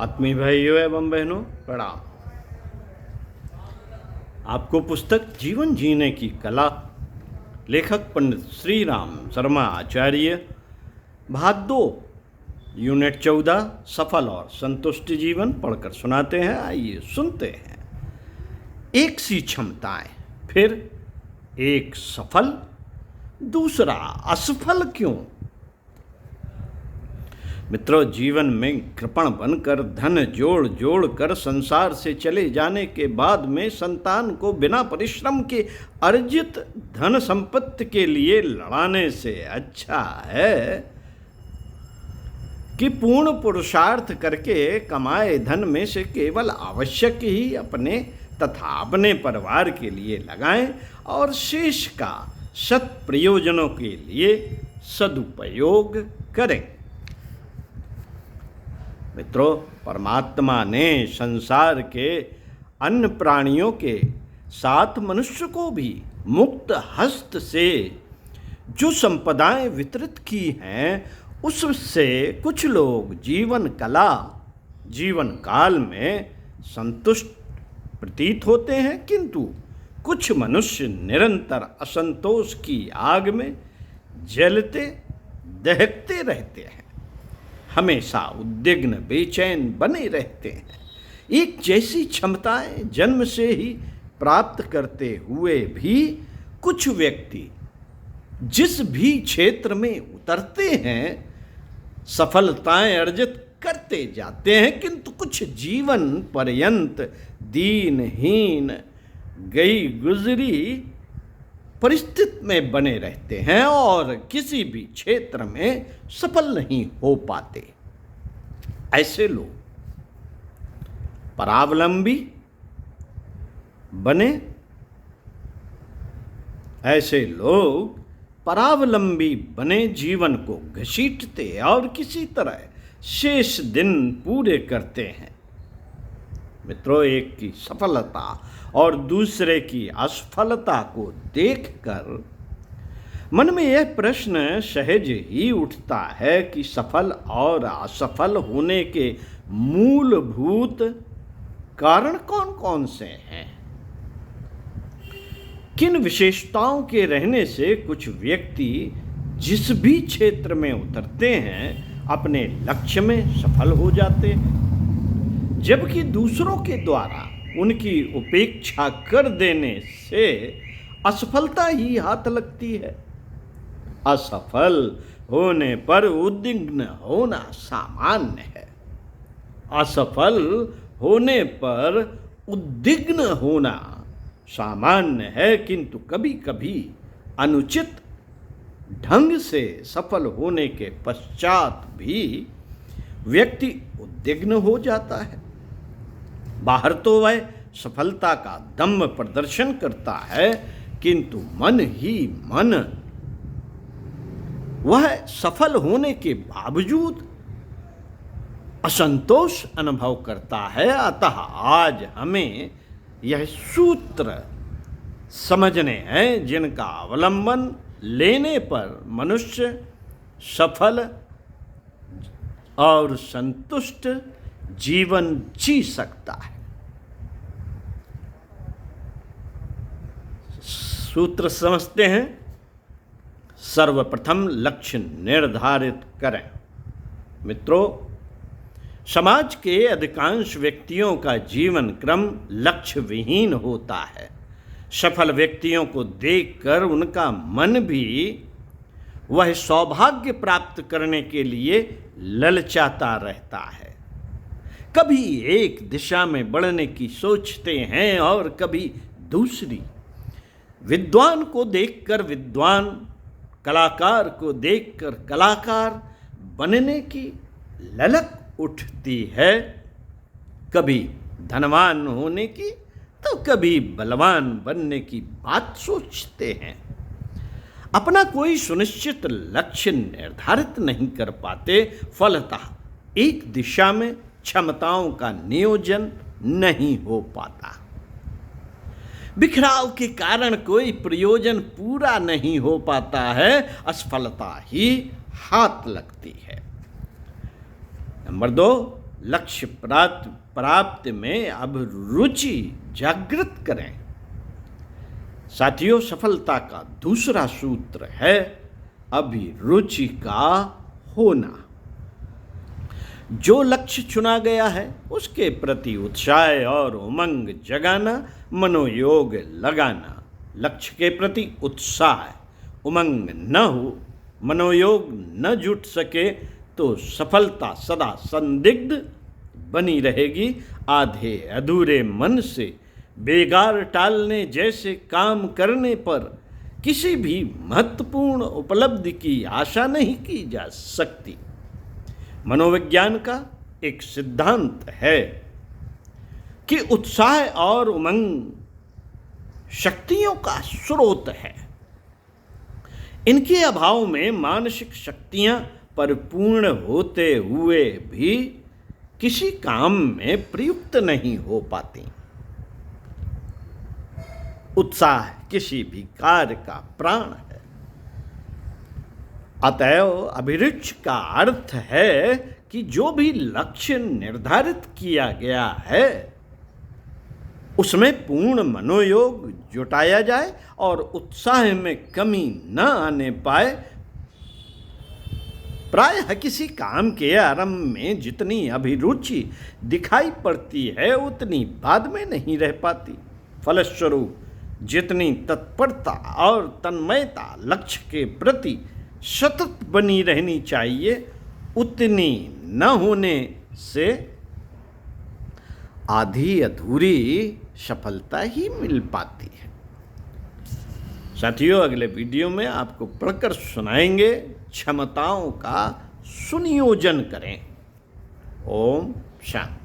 आत्मीय भाइयों एवं बहनों प्रणाम। आपको पुस्तक जीवन जीने की कला, लेखक पंडित श्री राम शर्मा आचार्य, भाग 2, यूनिट 14 सफल और संतुष्ट जीवन पढ़कर सुनाते हैं। आइए सुनते हैं। एक सी क्षमताएं, फिर एक सफल, दूसरा असफल क्यों? मित्रों, जीवन में कृपण बनकर धन जोड़ जोड़ कर संसार से चले जाने के बाद में संतान को बिना परिश्रम के अर्जित धन संपत्ति के लिए लड़ाने से अच्छा है कि पूर्ण पुरुषार्थ करके कमाए धन में से केवल आवश्यक ही अपने तथा अपने परिवार के लिए लगाएं और शेष का सत् प्रयोजनों के लिए सदुपयोग करें। मित्रों, परमात्मा ने संसार के अन्य प्राणियों के साथ मनुष्य को भी मुक्त हस्त से जो संपदाएं वितरित की हैं, उससे कुछ लोग जीवन काल में संतुष्ट प्रतीत होते हैं, किंतु कुछ मनुष्य निरंतर असंतोष की आग में जलते दहकते रहते हैं, हमेशा उद्विग्न बेचैन बने रहते हैं। एक जैसी क्षमताएं जन्म से ही प्राप्त करते हुए भी कुछ व्यक्ति जिस भी क्षेत्र में उतरते हैं सफलताएं अर्जित करते जाते हैं, किंतु कुछ जीवन पर्यंत दीनहीन गई गुजरी परिस्थिति में बने रहते हैं और किसी भी क्षेत्र में सफल नहीं हो पाते। ऐसे लोग परावलंबी बने जीवन को घसीटते और किसी तरह शेष दिन पूरे करते हैं। मित्रों, एक की सफलता और दूसरे की असफलता को देखकर मन में यह प्रश्न सहज ही उठता है कि सफल और असफल होने के मूलभूत कारण कौन कौन से हैं? किन विशेषताओं के रहने से कुछ व्यक्ति जिस भी क्षेत्र में उतरते हैं अपने लक्ष्य में सफल हो जाते हैं, जबकि दूसरों के द्वारा उनकी उपेक्षा कर देने से असफलता ही हाथ लगती है। असफल होने पर उद्विग्न होना सामान्य है। असफल होने पर उद्विग्न होना सामान्य है, किंतु कभी कभी अनुचित ढंग से सफल होने के पश्चात भी व्यक्ति उद्विग्न हो जाता है। बाहर तो वह सफलता का दम्भ प्रदर्शन करता है, किंतु मन ही मन वह सफल होने के बावजूद असंतोष अनुभव करता है। अतः आज हमें यह सूत्र समझने हैं जिनका अवलंबन लेने पर मनुष्य सफल और संतुष्ट जीवन जी सकता है। सूत्र समझते हैं। सर्वप्रथम लक्ष्य निर्धारित करें। मित्रों, समाज के अधिकांश व्यक्तियों का जीवन क्रम लक्ष्य विहीन होता है। सफल व्यक्तियों को देखकर उनका मन भी वह सौभाग्य प्राप्त करने के लिए ललचाता रहता है। कभी एक दिशा में बढ़ने की सोचते हैं और कभी दूसरी। विद्वान को देखकर विद्वान, कलाकार को देखकर कलाकार बनने की ललक उठती है। कभी धनवान होने की तो कभी बलवान बनने की बात सोचते हैं। अपना कोई सुनिश्चित लक्ष्य निर्धारित नहीं कर पाते, फलतः एक दिशा में क्षमताओं का नियोजन नहीं हो पाता। बिखराव के कारण कोई प्रयोजन पूरा नहीं हो पाता है, असफलता ही हाथ लगती है। नंबर 2, लक्ष्य प्राप्ति में अब रुचि जागृत करें। साथियों, सफलता का दूसरा सूत्र है अभिरुचि का होना। जो लक्ष्य चुना गया है उसके प्रति उत्साह और उमंग जगाना, मनोयोग लगाना। लक्ष्य के प्रति उत्साह उमंग न हो, मनोयोग न जुट सके तो सफलता सदा संदिग्ध बनी रहेगी। आधे अधूरे मन से बेगार टालने जैसे काम करने पर किसी भी महत्वपूर्ण उपलब्धि की आशा नहीं की जा सकती। मनोविज्ञान का एक सिद्धांत है कि उत्साह और उमंग शक्तियों का स्रोत है। इनके अभाव में मानसिक शक्तियां परिपूर्ण होते हुए भी किसी काम में प्रयुक्त नहीं हो पाती। उत्साह किसी भी कार्य का प्राण है। अतएव अभिरुचि का अर्थ है कि जो भी लक्ष्य निर्धारित किया गया है उसमें पूर्ण मनोयोग जुटाया जाए और उत्साह में कमी न आने पाए। प्रायः किसी काम के आरंभ में जितनी अभिरुचि दिखाई पड़ती है उतनी बाद में नहीं रह पाती। फलस्वरूप जितनी तत्परता और तन्मयता लक्ष्य के प्रति सतत बनी रहनी चाहिए उतनी न होने से आधी अधूरी सफलता ही मिल पाती है। साथियों, अगले वीडियो में आपको पढ़कर सुनाएंगे क्षमताओं का सुनियोजन करें। ओम शांति।